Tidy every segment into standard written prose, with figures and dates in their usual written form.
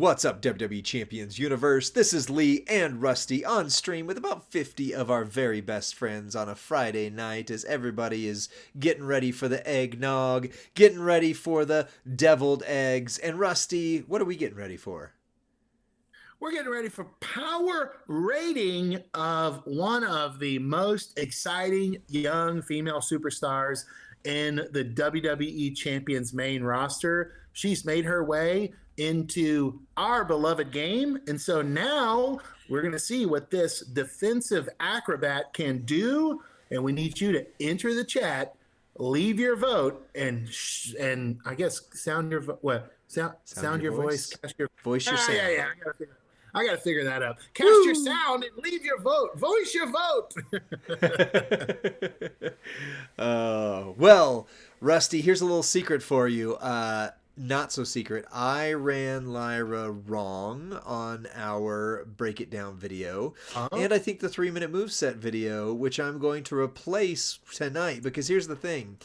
What's up, WWE Champions Universe? This is Lee and Rusty on stream with about 50 of our very best friends on a Friday night as everybody is getting ready for the eggnog, getting ready for the deviled eggs. And Rusty, what are we getting ready for? We're getting ready for power rating of one of the most exciting young female superstars in the WWE Champions main roster. She's made her way into our beloved game. And so now we're going to see what this defensive acrobat can do. And we need you to enter the chat, leave your vote, and I guess sound your sound your voice, cast your voice your sound. Yeah. I got to figure that out. Cast your sound and leave your vote. Voice your vote. Well, Rusty, here's a little secret for you. Not so secret. I ran Lyra wrong on our Break It Down video. And I think the 3-minute moveset video, which I'm going to replace tonight. Because here's the thing.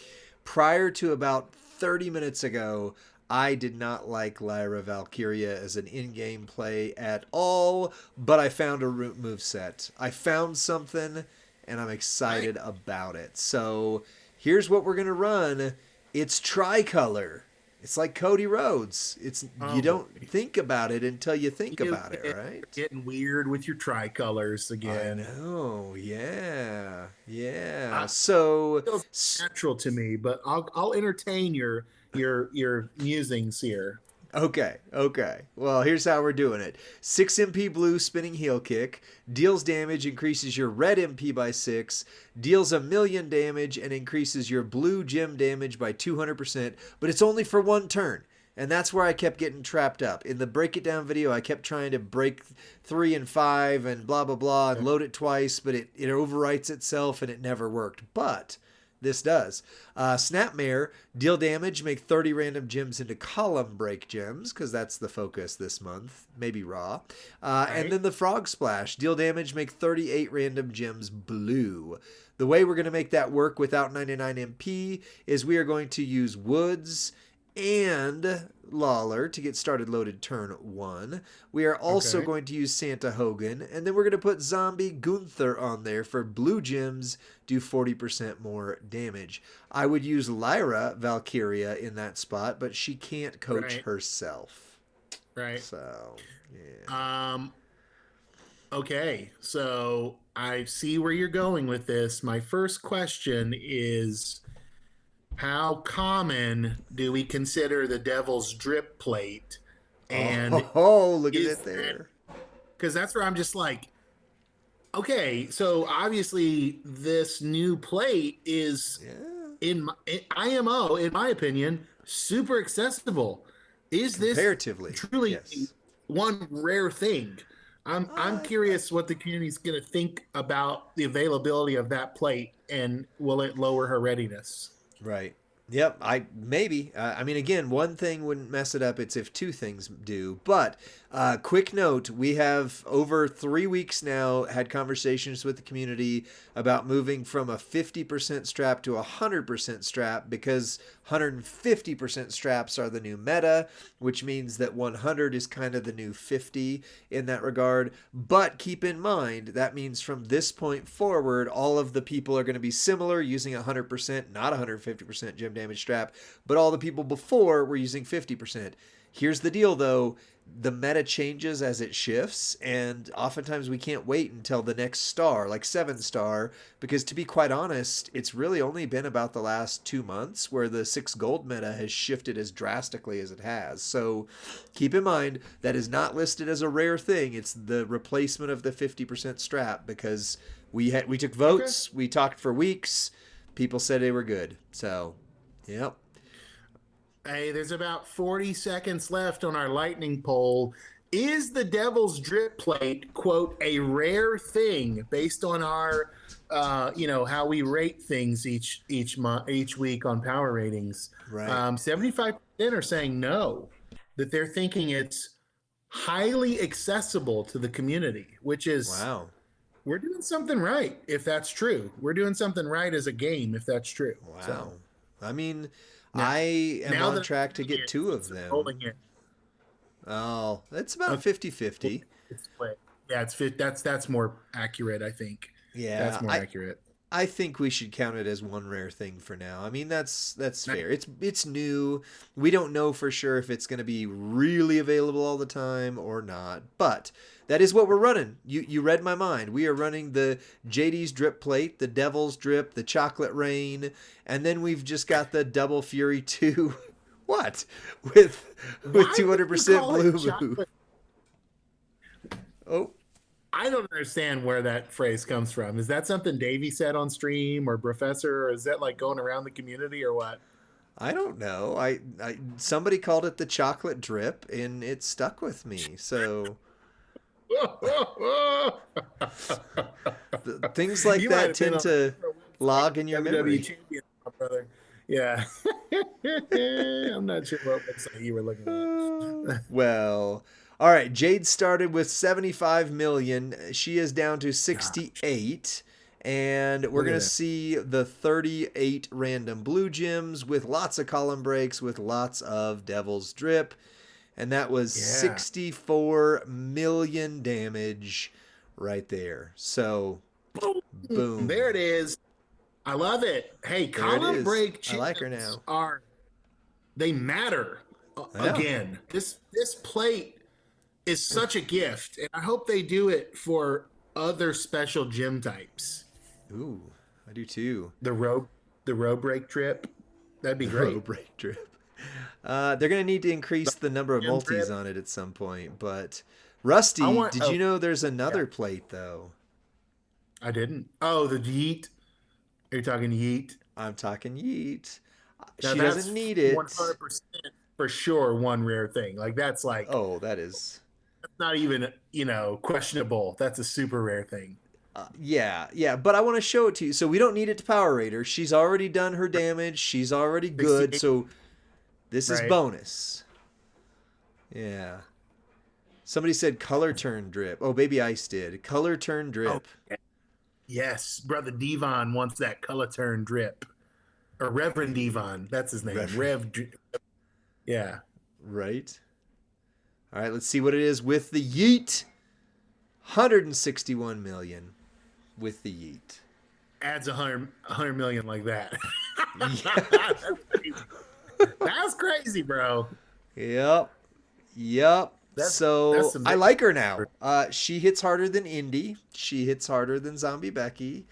Prior to about 30 minutes ago, I did not like Lyra Valkyria as an in-game play at all, but I found a root moveset. I found something, and I'm excited about it. So here's what we're going to run. It's tricolor. It's like Cody Rhodes. You don't think about it until you think about it, right? Getting weird with your tricolors again. I know, yeah. So it feels natural to me, but I'll entertain your musings here. Okay. Well, here's how we're doing it. 6 MP blue spinning heel kick. Deals damage, increases your red MP by 6. Deals 1,000,000 damage and increases your blue gem damage by 200%. But it's only for one turn. And that's where I kept getting trapped up. In the Break It Down video, I kept trying to break 3 and 5 and blah, blah, blah, and load it twice. But it overwrites itself and it never worked. But this does. Snapmare, deal damage, make 30 random gems into column break gems, because that's the focus this month. Maybe raw. And then the Frog Splash, deal damage, make 38 random gems blue. The way we're going to make that work without 99 MP is we are going to use Woods and Lawler to get started loaded turn 1. We are also going to use Santa Hogan, and then we're going to put Zombie Gunther on there for blue gems, do 40% more damage. I would use Lyra Valkyria in that spot, but she can't coach herself. Right. So, yeah. Okay, so I see where you're going with this. My first question is, how common do we consider the Devil's Drip Plate? And look at it there. Because that's where I'm just like, okay, so obviously this new plate is in IMO, in my opinion, super accessible. Is this comparatively truly one rare thing? I'm curious what the community is going to think about the availability of that plate, and will it lower her readiness? Right. Yep. Maybe. I mean, again, one thing wouldn't mess it up. It's if two things do. But quick note, we have over 3 weeks now had conversations with the community about moving from a 50% strap to a 100% strap, because 150% straps are the new meta, which means that 100 is kind of the new 50 in that regard. But keep in mind, that means from this point forward, all of the people are going to be similar, using 100%, not 150% gem damage strap, but all the people before were using 50%. Here's the deal, though. The meta changes as it shifts, and oftentimes we can't wait until the next star, like 7-star, because to be quite honest, it's really only been about the last 2 months where the 6 gold meta has shifted as drastically as it has. So keep in mind, that is not listed as a rare thing. It's the replacement of the 50% strap, because we took votes, we talked for weeks, people said they were good. So, yep. Hey, there's about 40 seconds left on our lightning poll. Is the Devil's Drip Plate, quote, a rare thing based on our, how we rate things each week on power ratings? Right. 75% are saying no, that they're thinking it's highly accessible to the community, which is, wow. We're doing something right if that's true. We're doing something right as a game if that's true. Wow. So, I mean, I am on track to get 2 of them. Oh, it's about 50-50. It's split. Yeah, that's more accurate, I think. That's Yeah, more accurate. I think we should count it as one rare thing for now. I mean, that's fair. It's new. We don't know for sure if it's going to be really available all the time or not. But that is what we're running. You read my mind. We are running the JD's drip plate, the Devil's drip, the Chocolate Rain, and then we've just got the Double Fury 2. What? With 200% blue moo. Oh, I don't understand where that phrase comes from. Is that something Davey said on stream or Professor, or is that like going around the community or what? I don't know. Somebody called it the chocolate drip, and it stuck with me. So things like that tend to log in your WWE memory. Champions, my brother. Yeah. I'm not sure what website you were looking at. Well, all right. Jade started with 75 million. She is down to 68. And we're going to see the 38 random blue gems with lots of column breaks, with lots of Devil's Drip. And that was 64 million damage right there. So, boom. There it is. I love it. Hey, column break gems, I like her now. They matter again. This plate is such a gift, and I hope they do it for other special gem types. Ooh, I do too. The row break drip. That'd be great. Row break drip. They're gonna need to increase the number of multis on it at some point. But Rusty, did you know there's another plate though? I didn't. Oh, the yeet. Are you talking yeet? I'm talking yeet. Now, she doesn't need it. 100% for sure. One rare thing. Like that's like. Oh, that's not even questionable. That's a super rare thing. Yeah, but I want to show it to you. So we don't need it to power rate her. She's already done her damage. She's already good. So this is bonus. Yeah. Somebody said color turn drip. Oh, Baby Ice did. Color turn drip. Oh, yes, Brother Devon wants that color turn drip. Or Reverend Devon. That's his name. Yeah. Right. All right, let's see what it is with the yeet. 161 million with the yeet. Adds 100 million like that. That's crazy, bro. Yep. That's I like her now. She hits harder than Indy. She hits harder than Zombie Becky.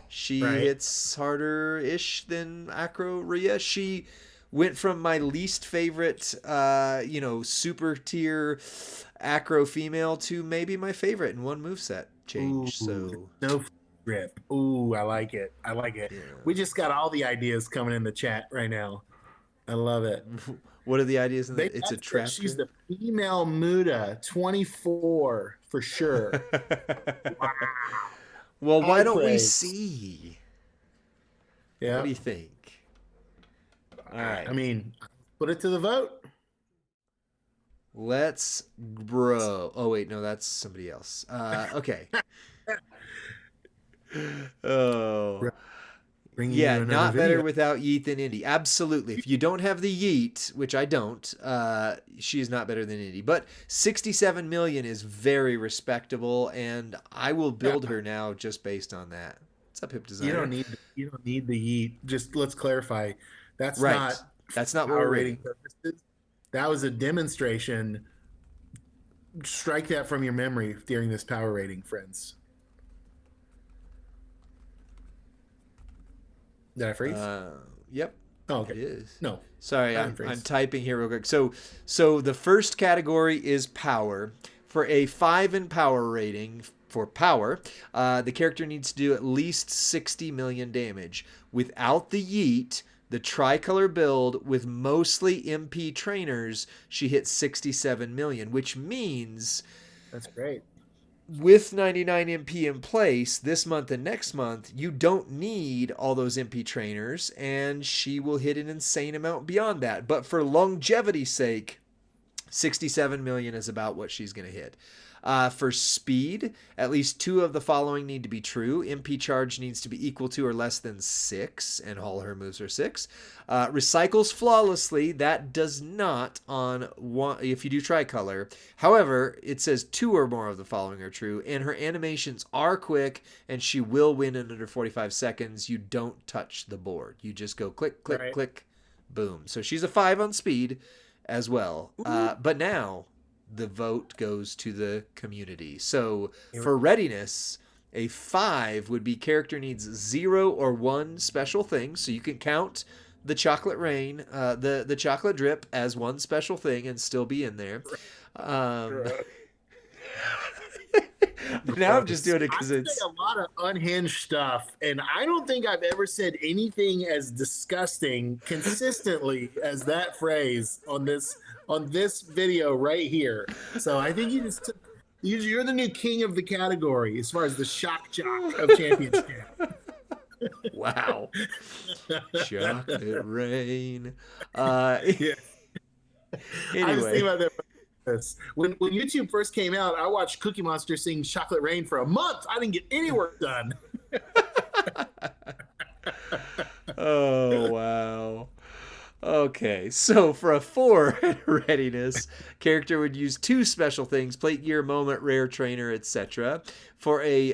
She hits harder-ish than Acro Rhea. She went from my least favorite, super tier acro female to maybe my favorite in one moveset change. No grip. Ooh, I like it. Yeah. We just got all the ideas coming in the chat right now. I love it. What are the ideas? It's a trap. She's the female Muda 24 for sure. Wow. Well, why don't we see? Yeah. What do you think? All right. I mean, put it to the vote. Let's bro. Oh wait, no, that's somebody else. Okay. Oh. Yeah, not better without Yeet than Indy. Absolutely. If you don't have the Yeet, which I don't, she is not better than Indy. But 67 million is very respectable, and I will build her now just based on that. What's up, Hip Designer? You don't need the Yeet. Just let's clarify. That's not what we're rating purposes. That was a demonstration. Strike that from your memory during this power rating, friends. Did I freeze? Yep. Oh, okay. It is. No. Sorry, I'm typing here real quick. So the first category is power. For a 5 in power rating for power, the character needs to do at least 60 million damage. Without the Yeet, the tricolor build with mostly MP trainers, she hits 67 million, which means that's great. With 99 MP in place this month and next month, you don't need all those MP trainers, and she will hit an insane amount beyond that. But for longevity's sake, 67 million is about what she's going to hit. For speed, at least 2 of the following need to be true. MP charge needs to be equal to or less than 6, and all her moves are 6. Recycles flawlessly. That does not on one if you do tricolor. However, it says 2 or more of the following are true, and her animations are quick, and she will win in under 45 seconds. You don't touch the board. You just go click, click, click, boom. So she's a 5 on speed as well. But now the vote goes to the community. So for readiness, a 5 would be character needs 0 or 1 special thing. So you can count the chocolate rain, the chocolate drip as one special thing and still be in there. Now I'm just doing it because it's a lot of unhinged stuff, and I don't think I've ever said anything as disgusting consistently as that phrase on this video right here. So I think you're the new king of the category as far as the shock jock of Champions Chat. Wow. Chocolate rain. Yeah. Anyway. I was thinking about that. When YouTube first came out, I watched Cookie Monster sing Chocolate Rain for a month. I didn't get any work done. Oh, wow. Okay, so for a 4 readiness, character would use 2 special things, plate gear, moment, rare trainer, etc. For a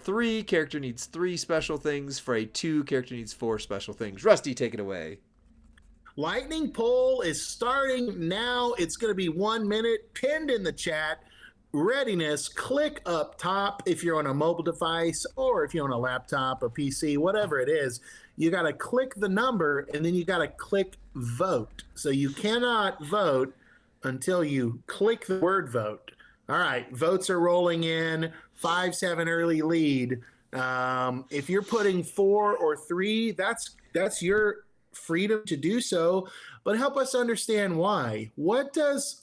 3, character needs 3 special things. For a 2, character needs 4 special things. Rusty, take it away. Lightning poll is starting now. It's going to be 1 minute, pinned in the chat. Readiness, click up top if you're on a mobile device or if you're on a laptop, a PC, whatever it is. You got to click the number and then you got to click vote. So you cannot vote until you click the word vote. All right, votes are rolling in. 5-7 early lead. If you're putting 4 or 3, that's your freedom to do so, but help us understand why. What is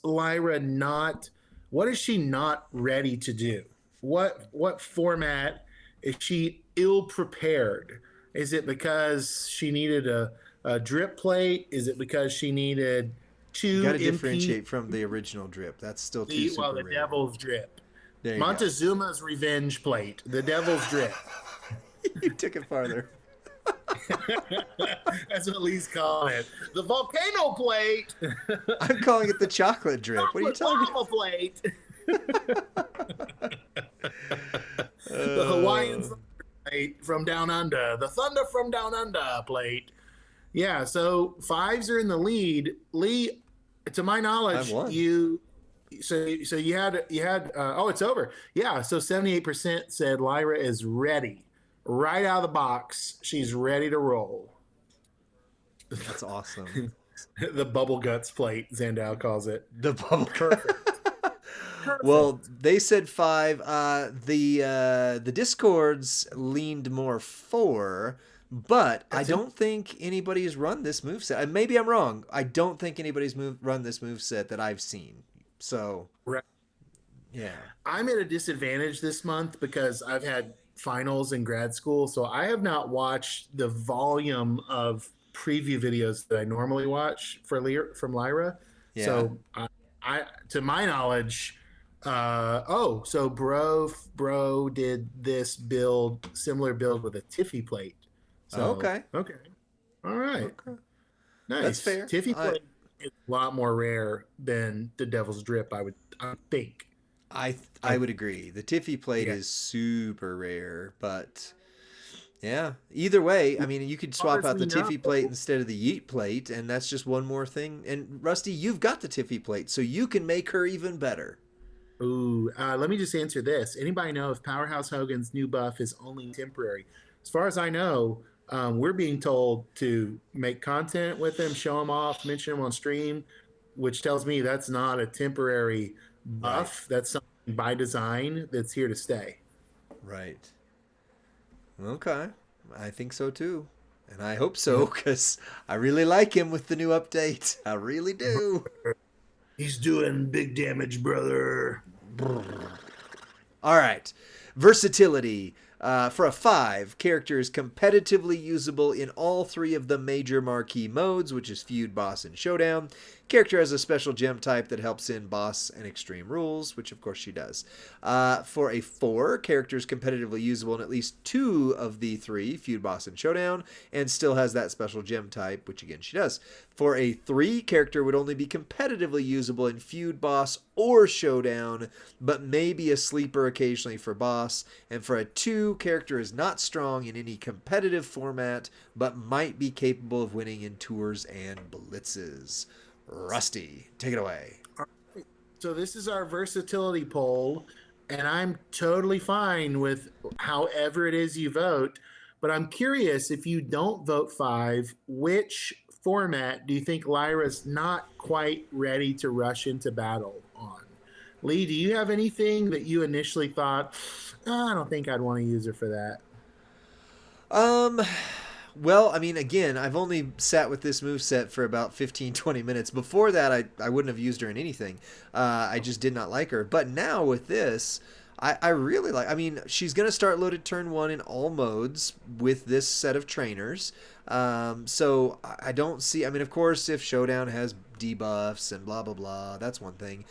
she not ready to do? What format is she ill prepared? Is it because she needed a drip plate? Is it because she needed 2 You got to differentiate from the original drip. That's still too super the rare. Devil's Drip. There you Montezuma's go. Revenge Plate. The Devil's Drip. You took it farther. That's what Lee's calling it. The volcano plate. I'm calling it the chocolate drip. What are you talking about? Plate. The Hawaiian thunder plate from down under. The thunder from down under plate. Yeah, so 5s are in the lead. Lee, to my knowledge, you had oh, it's over. Yeah, so 78% said Lyra is ready. Right out of the box, she's ready to roll. That's awesome. The bubble guts plate, Zandow calls it. The bubble Perfect. Well, they said 5. The Discords leaned more 4, but I don't think anybody's run this moveset. Maybe I'm wrong. I don't think anybody's run this moveset that I've seen. So, right. Yeah. I'm at a disadvantage this month because I've had finals in grad school, so I have not watched the volume of preview videos that I normally watch from Lyra. Yeah. So I to my knowledge, so bro did this similar build with a Tiffy plate. So, okay, all right, okay. Nice. That's fair. Tiffy plate is a lot more rare than the Devil's Drip, I think. I would agree. The Tiffy plate is super rare, but yeah. Either way, I mean, you could swap out the Tiffy plate instead of the Yeet plate, and that's just one more thing. And Rusty, you've got the Tiffy plate, so you can make her even better. Ooh, let me just answer this. Anybody know if Powerhouse Hogan's new buff is only temporary? As far as I know, we're being told to make content with him, show him off, mention him on stream, which tells me that's not a temporary buff. Right. That's something by design that's here to stay. Right. Okay. I think so too. And I hope so, because I really like him with the new update. I really do. He's doing big damage, brother. All right. Versatility. For a 5, character is competitively usable in all 3 of the major marquee modes, which is Feud, Boss, and Showdown. Character has a special gem type that helps in Boss and Extreme Rules, which of course she does. For a 4, character is competitively usable in at least 2 of the 3, Feud, Boss, and Showdown, and still has that special gem type, which again she does. For a 3, character would only be competitively usable in Feud, Boss, or Showdown, but may be a sleeper occasionally for Boss. And for a 2, character is not strong in any competitive format, but might be capable of winning in tours and blitzes. Rusty, take it away. So this is our versatility poll, and I'm totally fine with however it is you vote. But I'm curious, if you don't vote 5, which format do you think Lyra's not quite ready to rush into battle on? Lee, do you have anything that you initially thought, I don't think I'd want to use her for that? Well, I mean, again, I've only sat with this moveset for about 15, 20 minutes. Before that, I wouldn't have used her in anything. I just did not like her. But now with this, I really like. I mean, she's going to start loaded turn 1 in all modes with this set of trainers. So I don't see. I mean, of course, if Showdown has debuffs and blah, blah, blah, that's one thing.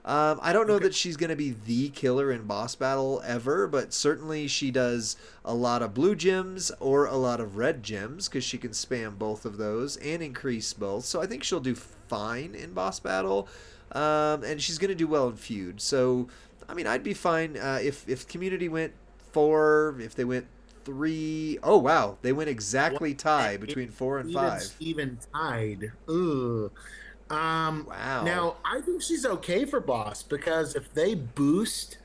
I don't know that she's going to be the killer in boss battle ever, but certainly she does a lot of blue gems or a lot of red gems because she can spam both of those and increase both. So I think she'll do fine in boss battle, and she's going to do well in feud. So, I mean, I'd be fine if community went 4, if they went 3. Oh, wow. They went exactly tie between 4 and 5. Even tied. Ooh. Wow. Now, I think she's okay for boss because if they boost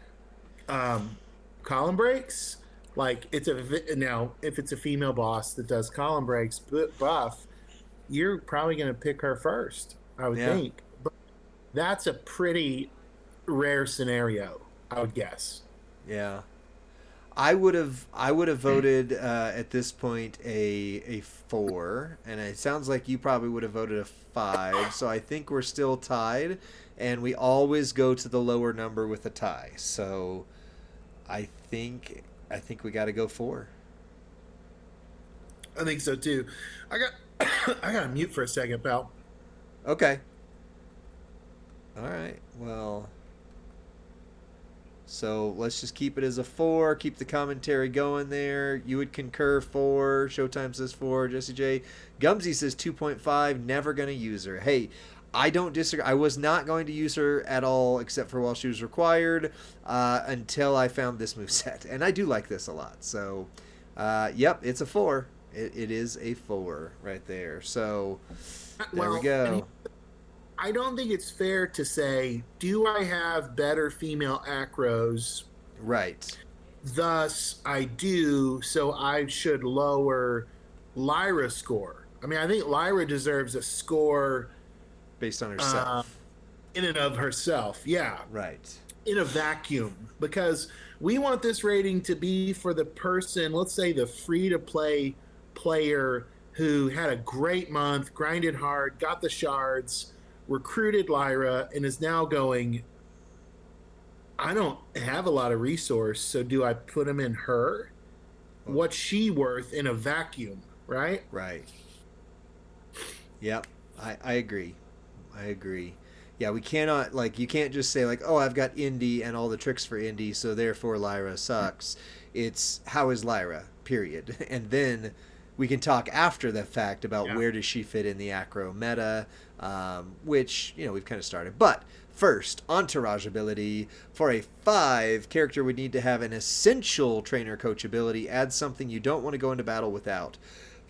column breaks, like if it's a female boss that does column breaks buff, you're probably going to pick her first, I would think. But that's a pretty rare scenario, I would guess. Yeah. I would have voted at this point a 4, and it sounds like you probably would have voted a 5. So I think we're still tied, and we always go to the lower number with a tie. So I think we got to go 4. I think so too. I got to mute for a second, pal. Okay. All right. Well. So let's just keep it as a 4. Keep the commentary going there. You would concur 4. Showtime says 4. Jesse J. Gumsy says 2.5. Never going to use her. Hey, I don't disagree. I was not going to use her at all except for while she was required until I found this moveset. And I do like this a lot. So, yep, it's a 4. It is a 4 right there. So there we go. I don't think it's fair to say, do I have better female acros? Right. Thus, I do, so I should lower Lyra's score. I mean, I think Lyra deserves a score based on herself. In and of herself, yeah. Right. In a vacuum. Because we want this rating to be for the person, let's say the free-to-play player who had a great month, grinded hard, got the shards, recruited Lyra, and is now going, I don't have a lot of resource, so do I put him in her? What's she worth in a vacuum, right? Right. Yep. I agree. Yeah, we cannot, you can't just say, oh, I've got Indy and all the tricks for Indy, so therefore Lyra sucks. It's, how is Lyra, period. And then we can talk after the fact about where does she fit in the acro meta, which, we've kind of started. But first, entourage ability. For a 5, character would need to have an essential trainer coach ability. Add something you don't want to go into battle without.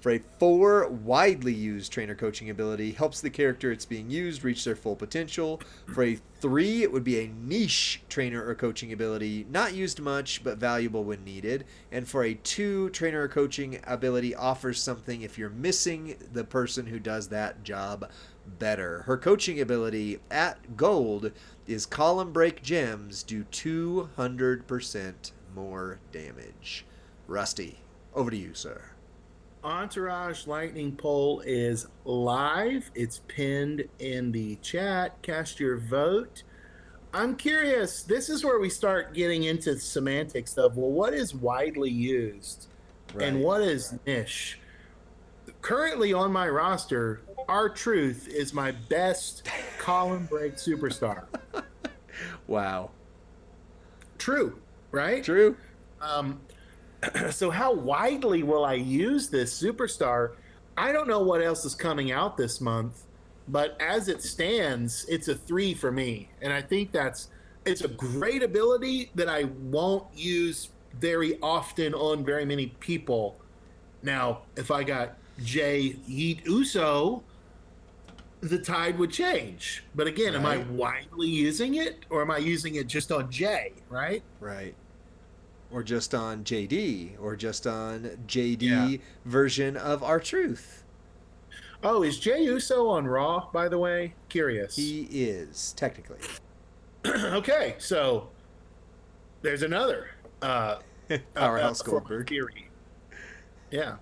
For a 4, widely used trainer coaching ability. Helps the character it's being used reach their full potential. For a 3, it would be a niche trainer or coaching ability. Not used much, but valuable when needed. And for a 2, trainer or coaching ability offers something if you're missing the person who does that job better. Her coaching ability at gold is column break gems do 200% more damage. Rusty, over to you, sir. Entourage Lightning poll is live. It's pinned in the chat. Cast your vote. I'm curious. This is where we start getting into semantics of, well, what is widely used and Right. what is niche? Currently on my roster, R-Truth is my best column break superstar. Wow. True, right? True. Um, so how widely will I use this superstar? I don't know what else is coming out this month, but as it stands, it's a 3 for me. And I think it's a great ability that I won't use very often on very many people. Now, if I got Jay Yeet Uso, the tide would change. But again, am I Right. widely using it, or am I using it just on Jay, right? Right. Or just on JD, or just on Yeah. JD version of R-Truth. Oh, is Jay Uso on Raw, by the way? Curious. He is, technically. Okay, so there's another Powerhouse for Goldberg. theory. Yeah.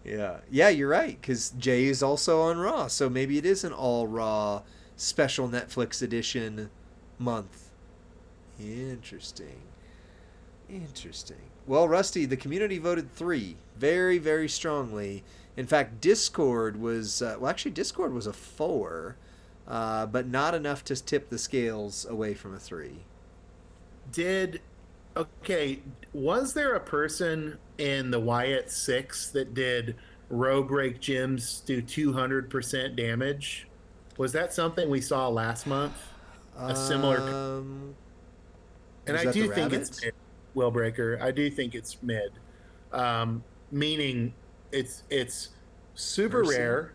Yeah. Yeah, you're right, because Jay is also on Raw, so maybe it is an all Raw special Netflix edition month. Interesting. Interesting. Well, Rusty, the community voted 3 very, very strongly. In fact, Discord was, Discord was a 4, but not enough to tip the scales away from a 3. Okay, was there a person in the Wyatt 6 that did row break gems do 200% damage? Was that something we saw last month? A similar. And Was I that do the think rabbit? it's mid, Willbreaker. I do think it's mid. Meaning it's super Mercy. rare.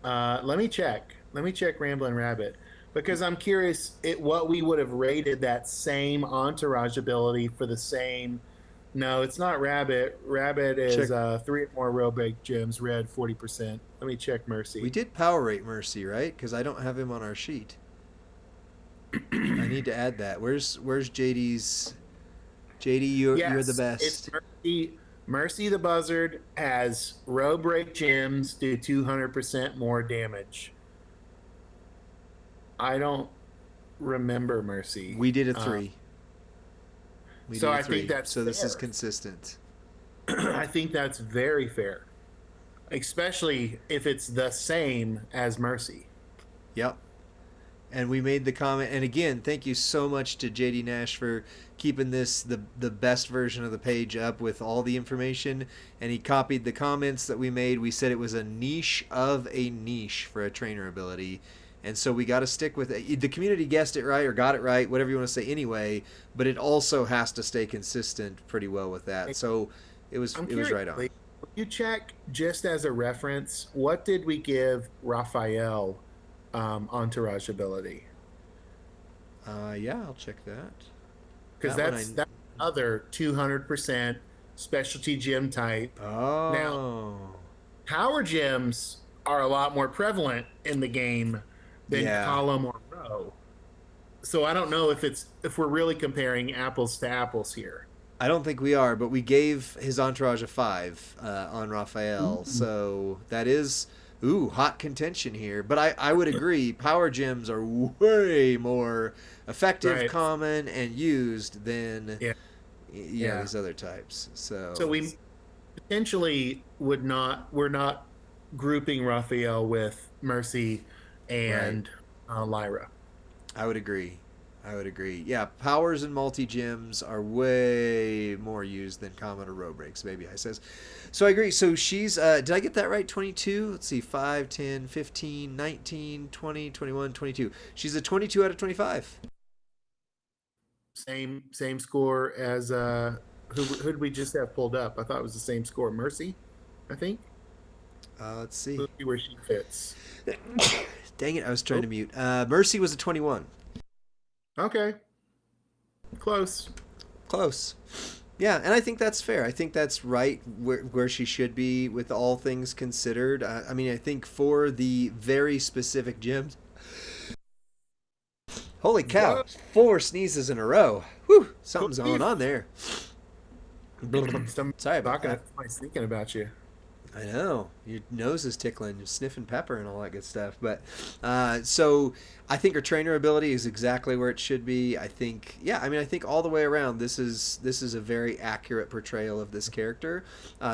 Let me check. Let me check Ramblin' Rabbit, because I'm curious what we would have rated that same entourage ability for the same. No, it's not Rabbit. Rabbit is Check. 3 or more row break gems, red 40%. Let me check Mercy. We did power rate Mercy, right? Because I don't have him on our sheet. I need to add that. Where's JD's? JD, you're the best. It's Mercy. Mercy the Buzzard has row break gems do 200% more damage. I don't remember Mercy. We did a 3. So I think that's so. This is fair. consistent. I think that's very fair, especially if it's the same as Mercy. Yep. And we made the comment, and again, thank you so much to JD Nash for keeping this the best version of the page up with all the information. And he copied the comments that we made. We said it was a niche of a niche for a trainer ability, and so we got to stick with it. The community guessed it right or got it right, whatever you want to say anyway. But it also has to stay consistent pretty well with that. So it was right on. Will you check, just as a reference, what did we give Raphael entourage ability? Yeah, I'll check that. Because that's other 200% specialty gem type. Oh. Now, power gems are a lot more prevalent in the game than column or row. So I don't know if we're really comparing apples to apples here. I don't think we are, but we gave his entourage a 5 on Raphael, so that is hot contention here. But I would agree, power gems are way more effective, common, and used than these other types. So we potentially we're not grouping Raphael with Mercy and Lyra. I would agree. Yeah, powers and multi-gems are way more used than common or row breaks, maybe I says. So I agree. So she's, did I get that right? 22? Let's see, 5, 10, 15, 19, 20, 21, 22. She's a 22 out of 25. Same score as, who did we just have pulled up? I thought it was the same score. Mercy, I think. Let's see. Let's see where she fits. Dang it, I was trying to mute. Mercy was a 21. Okay. Close. Yeah, and I think that's fair. I think that's right where she should be with all things considered. I mean, I think for the very specific gyms. Holy cow, What? 4 sneezes in a row. Whew, something's going on there. Sorry about that. Somebody's thinking about you. I know. your nose is tickling, you're sniffing pepper and all that good stuff. But so I think her trainer ability is exactly where it should be. I think, yeah, I mean, I think all the way around, this is a very accurate portrayal of this character.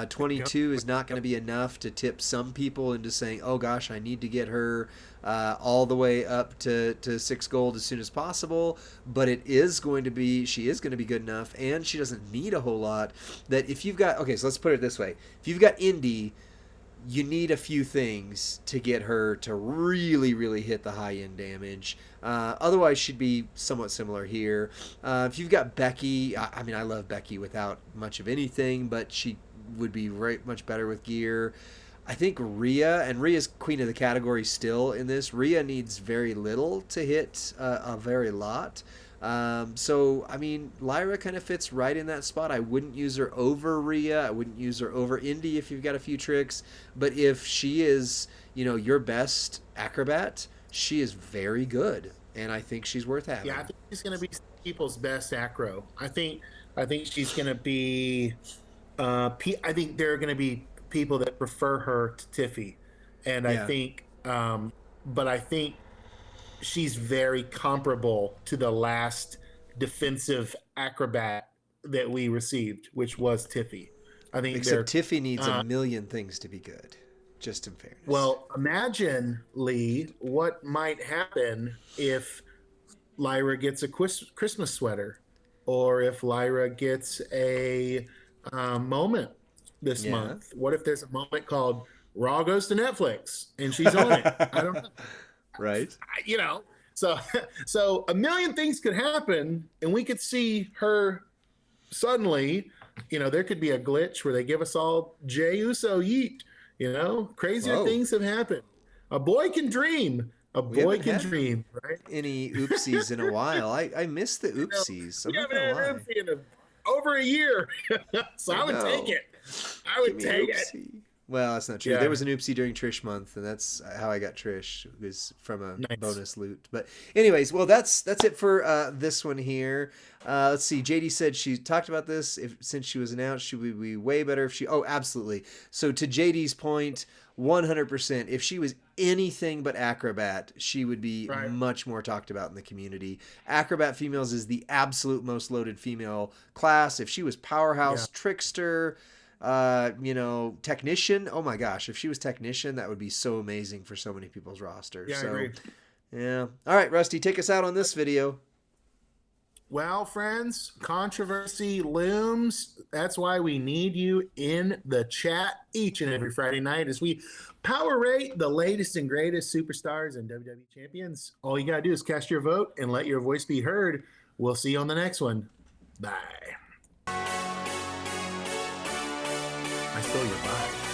22 is not going to be enough to tip some people into saying, oh gosh, I need to get her all the way up to 6 gold as soon as possible. But she is going to be good enough, and she doesn't need a whole lot. That if you've got, okay, so let's put it this way: if you've got Indy, you need a few things to get her to really, really hit the high end damage. Otherwise, she'd be somewhat similar here. If you've got Becky, I mean, I love Becky without much of anything, but she would be much better with gear. I think Rhea, and Rhea's queen of the category still in this. Rhea needs very little to hit a very lot. So, I mean, Lyra kind of fits right in that spot. I wouldn't use her over Rhea. I wouldn't use her over Indy if you've got a few tricks. But if she is, your best acrobat, she is very good. And I think she's worth having. Yeah, I think she's going to be people's best acro. I think she's going to be, I think there are going to be people that prefer her to Tiffy. And I think, but I think she's very comparable to the last defensive acrobat that we received, which was Tiffy. I think except Tiffy needs a million things to be good, just in fairness. Well, imagine, Lee, what might happen if Lyra gets a Christmas sweater, or if Lyra gets a moment this month. What if there's a moment called Raw Goes to Netflix and she's on it? I don't know. Right. So a million things could happen, and we could see her suddenly, there could be a glitch where they give us all Jey Uso yeet, crazier things have happened. A boy can dream. A boy can dream, right? Any oopsies in a while. I miss the oopsies. We haven't had an oopsie in over a year. So I would take it. I would take it. Well, that's not true. Yeah. There was an oopsie during Trish month, and that's how I got Trish. It was from a bonus loot. But anyways, well, that's it for this one here. Let's see. JD said she talked about this. Since she was announced, she would be way better if she... Oh, absolutely. So to JD's point, 100%. If she was anything but acrobat, she would be much more talked about in the community. Acrobat females is the absolute most loaded female class. If she was powerhouse, trickster... technician. Oh my gosh, if she was technician, that would be so amazing for so many people's rosters. Yeah, I agree. Yeah. All right, Rusty, take us out on this video. Well, friends, controversy looms. That's why we need you in the chat each and every Friday night as we power rate the latest and greatest superstars and WWE champions. All you got to do is cast your vote and let your voice be heard. We'll see you on the next one. Bye. I stole your bye.